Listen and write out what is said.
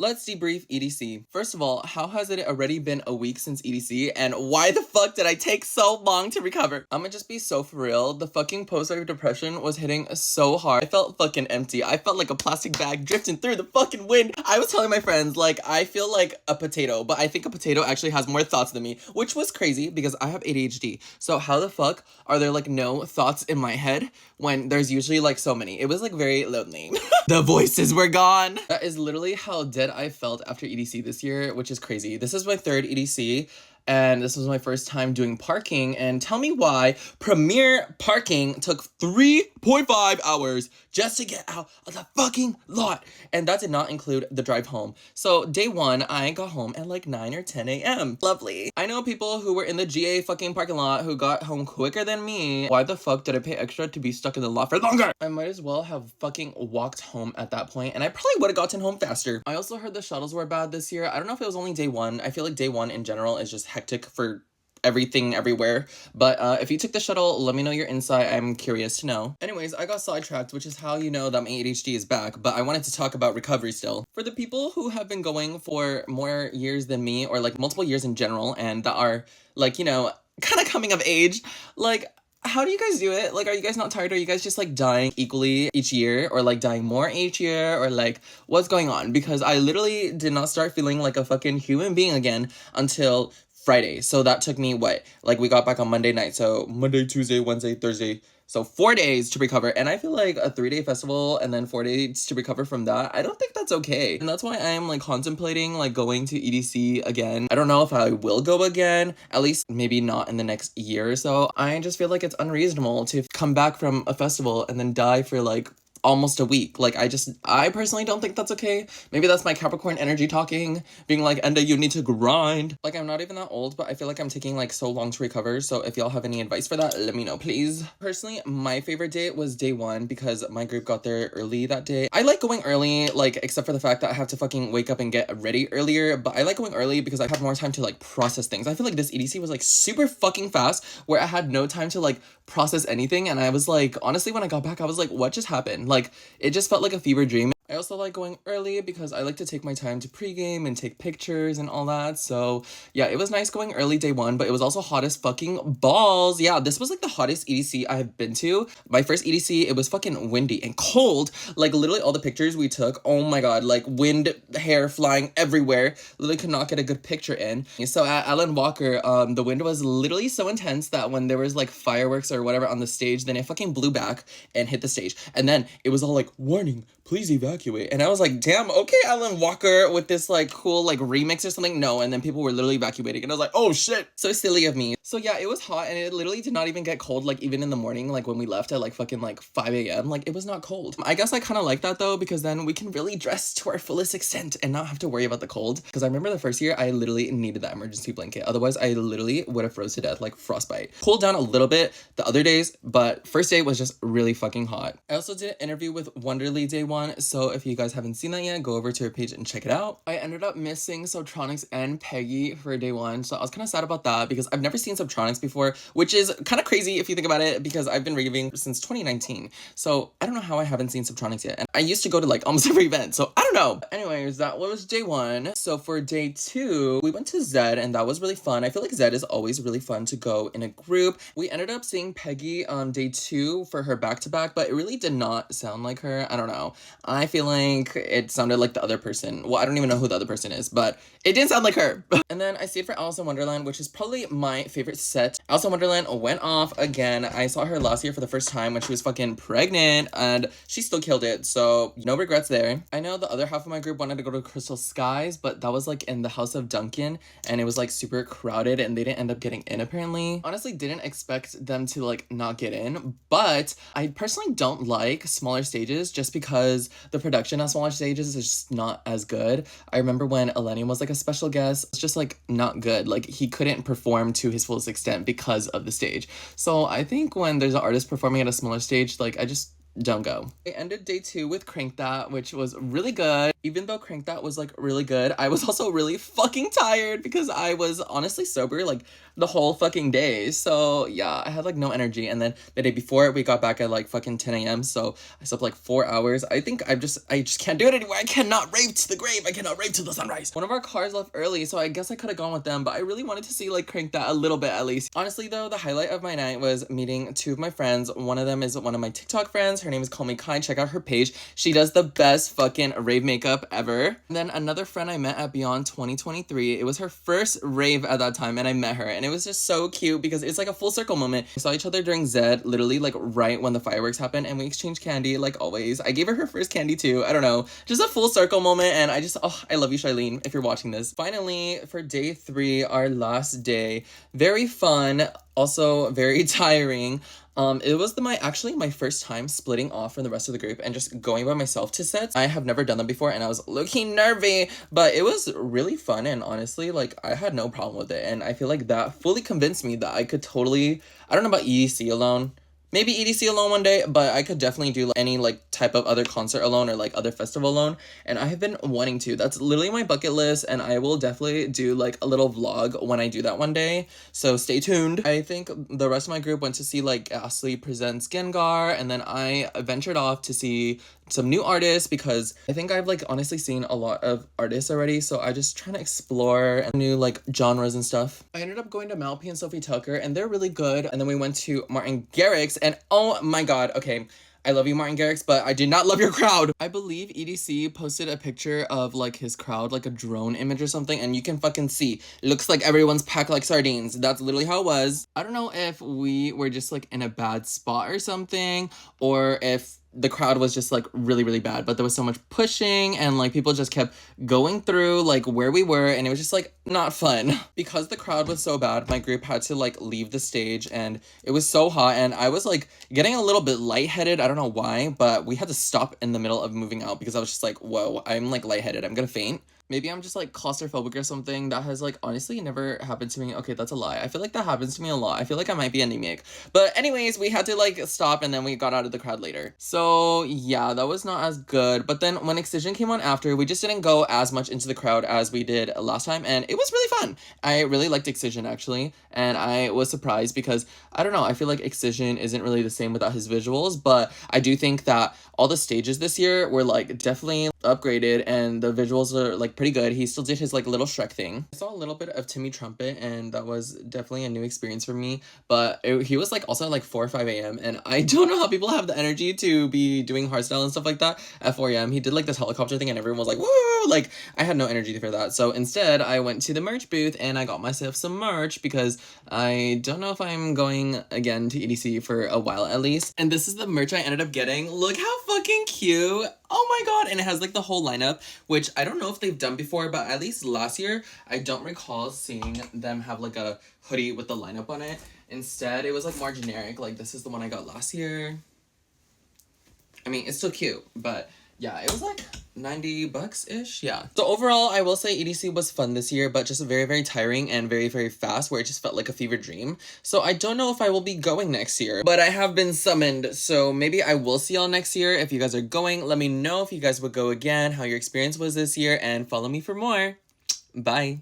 Let's debrief EDC. First of all, how has it already been a week since EDC, and why the fuck did I take so long to recover? I'ma just be so for real. The fucking post-surgery depression was hitting so hard. I felt fucking empty. I felt like a plastic bag drifting through the fucking wind. I was telling my friends, like, I feel like a potato, but I think a potato actually has more thoughts than me, which was crazy because I have ADHD. So how the fuck are there like no thoughts in my head when there's usually like so many? It was like very lonely. The voices were gone. That is literally how dead I felt after EDC this year, which is crazy. This is my third EDC, and this was my first time doing parking, and tell me why Premier Parking took 3.5 hours just to get out of the fucking lot. And that did not include the drive home. So day one, I got home at like 9 or 10 a.m. Lovely. I know people who were in the GA fucking parking lot who got home quicker than me. Why the fuck did I pay extra to be stuck in the lot for longer? I might as well have fucking walked home at that point, and I probably would have gotten home faster. I also heard the shuttles were bad this year. I don't know if it was only day one. I feel like day one in general is just hectic for everything everywhere, but if you took the shuttle, let me know your insight. I'm curious to know. Anyways, I got sidetracked, which is how you know that my ADHD is back, but I wanted to talk about recovery still. For the people who have been going for more years than me, or like multiple years in general, and that are like, you know, kind of coming of age, like, how do you guys do it? Like, are you guys not tired? Are you guys just like dying equally each year, or like dying more each year, or like what's going on? Because I literally did not start feeling like a fucking human being again until Friday. So that took me what? Like, we got back on Monday night. So Monday, Tuesday, Wednesday, Thursday. So 4 days to recover. And I feel like a 3-day festival and then 4 days to recover from that, I don't think that's okay. And that's why I am like contemplating like going to EDC again. I don't know if I will go again, at least maybe not in the next year or so. I just feel like it's unreasonable to come back from a festival and then die for like almost a week. Like, I personally don't think that's okay. Maybe that's my Capricorn energy talking, being like, Enda, you need to grind. Like, I'm not even that old, but I feel like I'm taking like so long to recover. So if y'all have any advice for that, let me know, please. Personally, my favorite day was day one because my group got there early that day. I like going early, like, except for the fact that I have to fucking wake up and get ready earlier, but I like going early because I have more time to like process things. I feel like this EDC was like super fucking fast where I had no time to like process anything, and I was like, honestly, when I got back, I was like, what just happened? Like, it just felt like a fever dream. I also like going early because I like to take my time to pregame and take pictures and all that. So yeah, it was nice going early day one, but it was also hot as fucking balls. Yeah, this was like the hottest EDC I have been to. My first EDC, it was fucking windy and cold. Like, literally all the pictures we took, oh my god, like wind, hair flying everywhere. Literally could not get a good picture in. So at Alan Walker, the wind was literally so intense that when there was like fireworks or whatever on the stage, then it fucking blew back and hit the stage. And then it was all like, warning, please evacuate. And I was like, damn, okay, Alan Walker with this like cool like remix or something. No, and then people were literally evacuating, and I was like, oh shit, so silly of me. So yeah, it was hot, and it literally did not even get cold, like even in the morning, like when we left at like fucking like 5 a.m. like it was not cold. I guess I kind of like that though, because then we can really dress to our fullest extent and not have to worry about the cold. Because I remember the first year I literally needed that emergency blanket, otherwise I literally would have froze to death, like frostbite. Cooled down a little bit the other days, but first day was just really fucking hot. I also did an interview with Wonderly day one, so if you guys haven't seen that yet, go over to her page and check it out. I ended up missing Subtronics and Peggy for day one, so I was kind of sad about that because I've never seen Subtronics before, which is kind of crazy if you think about it, because I've been raving since 2019. So I don't know how I haven't seen Subtronics yet, and I used to go to like almost every event, so I don't know. Anyways, that was day one. So for day two, we went to Zed, and that was really fun. I feel like Zed is always really fun to go in a group. We ended up seeing Peggy on day two for her back-to-back, but it really did not sound like her. I don't know. I feel like it sounded like the other person. Well, I don't even know who the other person is, but it didn't sound like her. And then I stayed for Alice in Wonderland, which is probably my favorite set. Alice in Wonderland went off again. I saw her last year for the first time when she was fucking pregnant, and she still killed it, so no regrets there. I know the other half of my group wanted to go to Crystal Skies, but that was like in the House of Duncan, and it was like super crowded, and they didn't end up getting in apparently. Honestly, didn't expect them to like not get in, but I personally don't like smaller stages just because the production on smaller stages is just not as good. I remember when Elenium was like a special guest, it's just like not good. Like, he couldn't perform to his fullest extent because of the stage. So I think when there's an artist performing at a smaller stage, like, I just don't go. I ended day two with Crank That, which was really good. Even though Crank That was like really good, I was also really fucking tired because I was honestly sober like the whole fucking day. So yeah, I had like no energy. And then the day before we got back at like fucking 10 a.m. So I slept like 4 hours. I think I just can't do it anymore. I cannot rave to the grave. I cannot rave to the sunrise. One of our cars left early, so I guess I could have gone with them, but I really wanted to see like Crank That a little bit at least. Honestly though, the highlight of my night was meeting two of my friends. One of them is one of my TikTok friends. Her name is Call Me Kai. Check out her page. She does the best fucking rave makeup ever. And then another friend I met at Beyond 2023. It was her first rave at that time, and I met her, and it was just so cute because it's like a full circle moment. We saw each other during Zed, literally like right when the fireworks happened, and we exchanged candy like always. I gave her first candy too. I don't know, just a full circle moment, and I love you, Charlene, if you're watching this. Finally, for day 3, our last day, very fun, also very tiring. It was actually my first time splitting off from the rest of the group and just going by myself to sets. I have never done that before, and I was looking nervy, but it was really fun, and honestly, like, I had no problem with it, and I feel like that fully convinced me that I could totally, I don't know about EDC alone, maybe EDC alone one day, but I could definitely do like, any like type of other concert alone or like other festival alone, and I have been wanting to. That's literally my bucket list, and I will definitely do like a little vlog when I do that one day, so stay tuned. I think the rest of my group went to see like Ashley Presents Gengar, and then I ventured off to see some new artists because I think I've like honestly seen a lot of artists already, so I just trying to explore new like genres and stuff. I ended up going to Malpi and Sophie Tucker, and they're really good. And then we went to Martin Garrix, and oh my god, okay, I love you, Martin Garrix, but I did not love your crowd. I believe EDC posted a picture of like his crowd, like a drone image or something, and you can fucking see. It looks like everyone's packed like sardines. That's literally how it was. I don't know if we were just like in a bad spot or something, or if the crowd was just like really, really bad, but there was so much pushing and like people just kept going through like where we were, and it was just like not fun. Because the crowd was so bad, my group had to like leave the stage, and it was so hot, and I was like getting a little bit lightheaded. I don't know why, but we had to stop in the middle of moving out because I was just like, whoa, I'm like lightheaded, I'm gonna faint. Maybe I'm just like claustrophobic or something. That has like honestly never happened to me. Okay, that's a lie. I feel like that happens to me a lot. I feel like I might be anemic. But anyways, we had to like stop, and then we got out of the crowd later. So yeah, that was not as good. But then when Excision came on after, we just didn't go as much into the crowd as we did last time, and it was really fun. I really liked Excision actually, and I was surprised because I don't know, I feel like Excision isn't really the same without his visuals, but I do think that all the stages this year were like definitely upgraded, and the visuals are like pretty good. He still did his like little Shrek thing. I saw a little bit of Timmy Trumpet, and that was definitely a new experience for me, but he was like also at like 4 or 5 a.m. and I don't know how people have the energy to be doing hardstyle and stuff like that at 4 a.m. He did like this helicopter thing, and everyone was like, woo! Like, I had no energy for that. So instead, I went to the merch booth, and I got myself some merch because I don't know if I'm going again to EDC for a while at least. And this is the merch I ended up getting. Look how fucking cute. Oh my god. And it has like the whole lineup, which I don't know if they've done before, but at least last year, I don't recall seeing them have like a hoodie with the lineup on it. Instead, it was like more generic. Like, this is the one I got last year. I mean, it's still cute, but yeah, it was like $90-ish. Yeah. So overall, I will say EDC was fun this year, but just very, very tiring and very, very fast, where it just felt like a fever dream. So I don't know if I will be going next year, but I have been summoned. So maybe I will see y'all next year. If you guys are going, let me know if you guys would go again, how your experience was this year, and follow me for more. Bye.